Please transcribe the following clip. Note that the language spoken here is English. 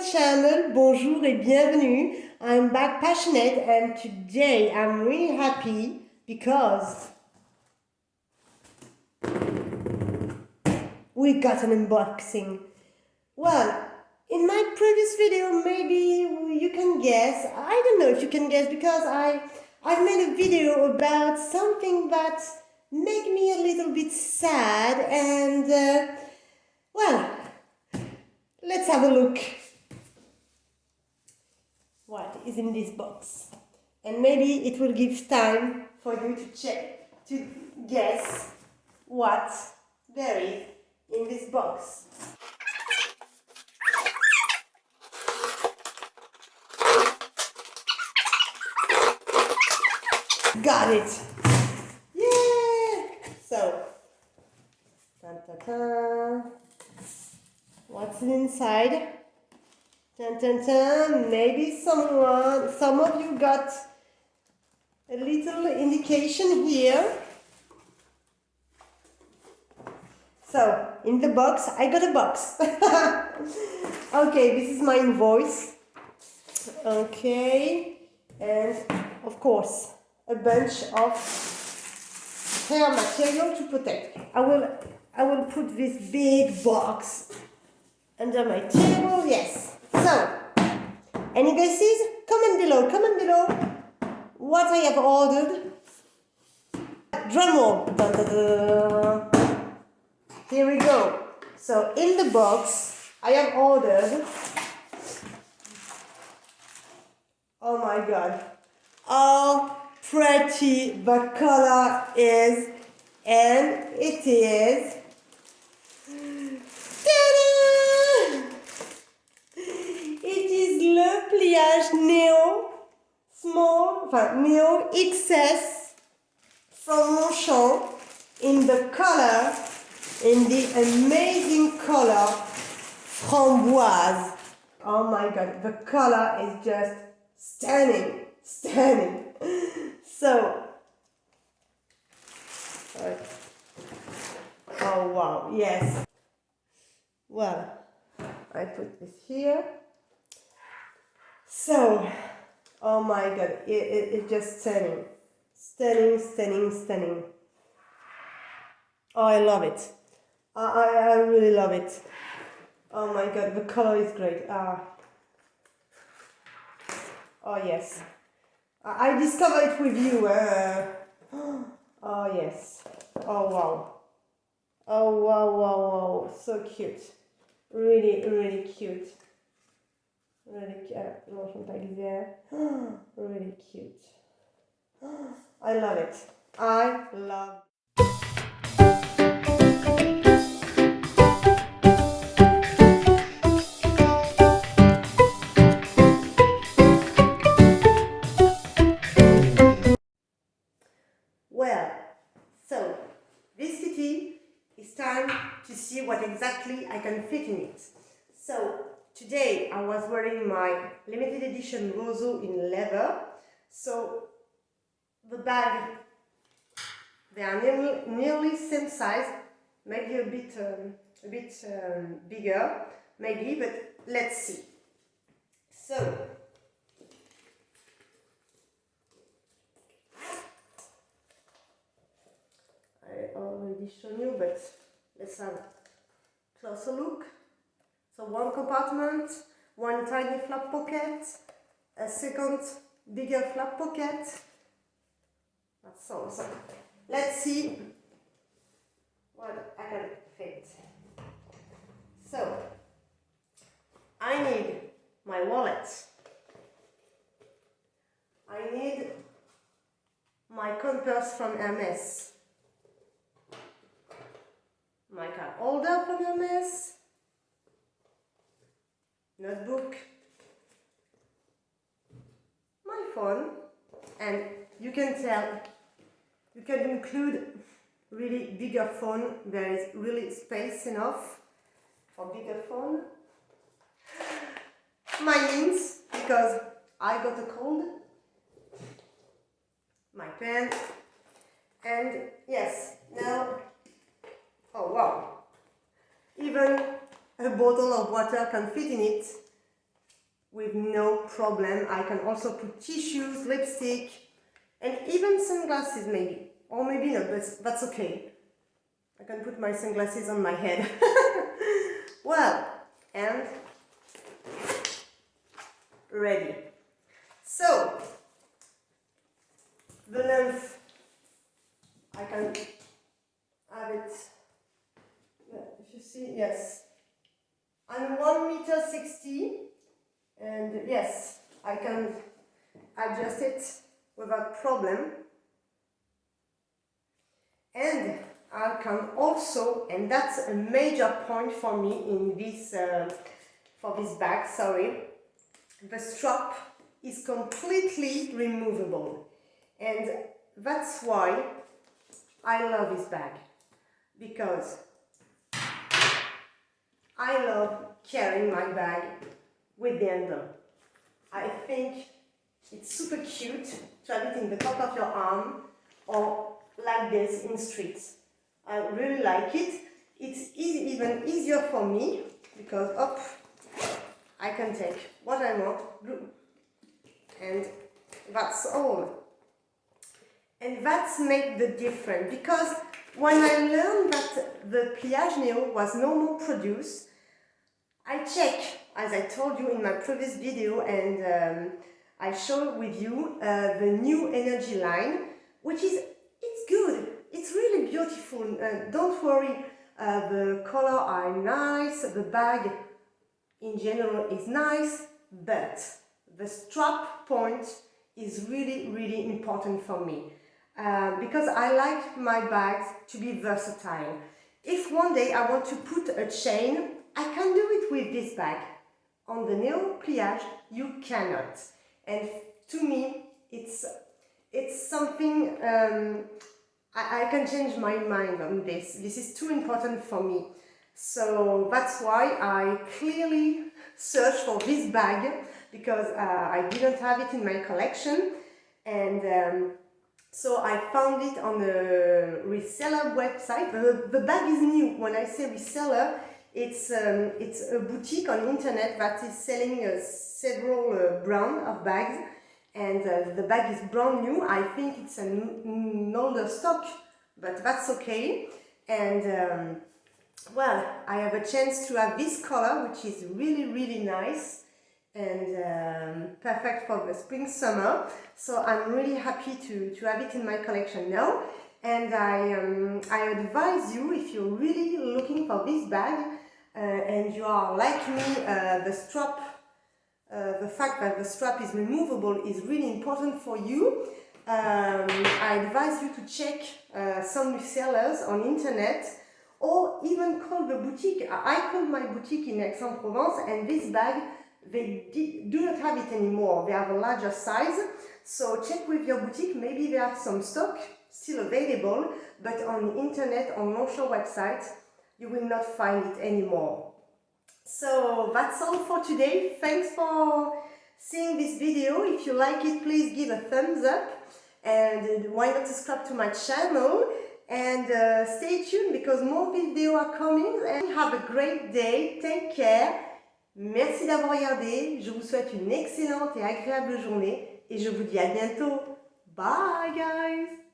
channel, bonjour et bienvenue. I'm back passionate and today I'm really happy because we got an unboxing. Well, in my previous video maybe you can guess, I don't know if you can guess because I've made a video about something that made me a little bit sad and well, let's have a look what is in this box, and maybe it will give time for you to guess what there is in this box. Got it! Yeah! So, what's inside? Maybe some of you got a little indication here. So, in the box, I got a box. Okay, this is my invoice. Okay, and of course, a bunch of hair material to protect. I will put this big box under my table, yes. So, any guesses? Comment below what I have ordered. Drum roll. Dun, dun, dun. Here we go. So, in the box, I have ordered, oh my god, how pretty the color is, and it is, le pliage Néo Small, enfin Néo XS from Longchamp in the color, in the amazing color framboise. Oh my god, the color is just stunning. So, oh wow, yes. Well, I put this here. So, oh my god, it's just stunning. Stunning. Oh, I love it. I really love it. Oh my god, the color is great. Oh yes. I discovered it with you. Oh yes. Oh wow. Oh wow. So cute. Really cute. Really cute. I love it. I love. Well, so this kitty, it's time to see what exactly I can fit in it. So today I was wearing my limited edition roseau in leather. So the bag, they are nearly same size, maybe a bit bigger, maybe, but let's see. So I already shown you, but let's have a closer look. So one compartment, one tiny flap pocket, a second bigger flap pocket. That's awesome. Let's see what I can fit. So, I need my wallet. I need my compass from Hermes. My card holder from Hermes. Notebook. My phone. And you can tell, you can include really bigger phone. There is really space enough for bigger phone. My mints, because I got a cold. My pen. And yes, now, oh wow, even a bottle of water can fit in it. with no problem. I can also put tissues, lipstick, and even sunglasses maybe, or maybe not, but that's okay. I can put my sunglasses on my head. Well, and ready. So, the length, I can have it, if you see, yes. I'm 1.60 meters, and yes, I can adjust it without problem. And I can also, and that's a major point for me in this, for this bag, sorry, the strap is completely removable. And that's why I love this bag, because I love carrying my bag with the handle. I think it's super cute to have it in the top of your arm or like this in streets. I really like it. It's even easier for me because I can take what I want, and that's all. And that's made the difference, because when I learned that the pliage nail was no more produced, I check, as I told you in my previous video, and I showed with you the new energy line, which is, it's good, it's really beautiful. Don't worry, the color are nice, the bag in general is nice, but the strap point is really important for me, because I like my bags to be versatile. If one day I want to put a chain, I can do it with this bag. On the nail pliage, you cannot. And to me, it's something, I can change my mind on this. This is too important for me. So that's why I clearly searched for this bag, because I didn't have it in my collection. And so I found it on a reseller website. The bag is new. When I say reseller, it's a boutique on internet that is selling several brands of bags, and the bag is brand new. I think it's an older stock, but that's okay. And well, I have a chance to have this color, which is really nice and perfect for the spring summer. So I'm really happy to have it in my collection now. And I advise you, if you're really looking for this bag and you are like me, the strap, the fact that the strap is removable is really important for you. I advise you to check some resellers on internet, or even call the boutique. I called my boutique in Aix-en-Provence, and this bag, they do not have it anymore. They have a larger size. So check with your boutique, maybe they have some stock still available, but on the internet, on Longchamp website, you will not find it anymore. So that's all for today. Thanks for seeing this video. If you like it, please give a thumbs up, and why not subscribe to my channel, and stay tuned because more videos are coming. And have a great day. Take care. Merci d'avoir regardé. Je vous souhaite une excellente et agréable journée, et je vous dis à bientôt. Bye guys.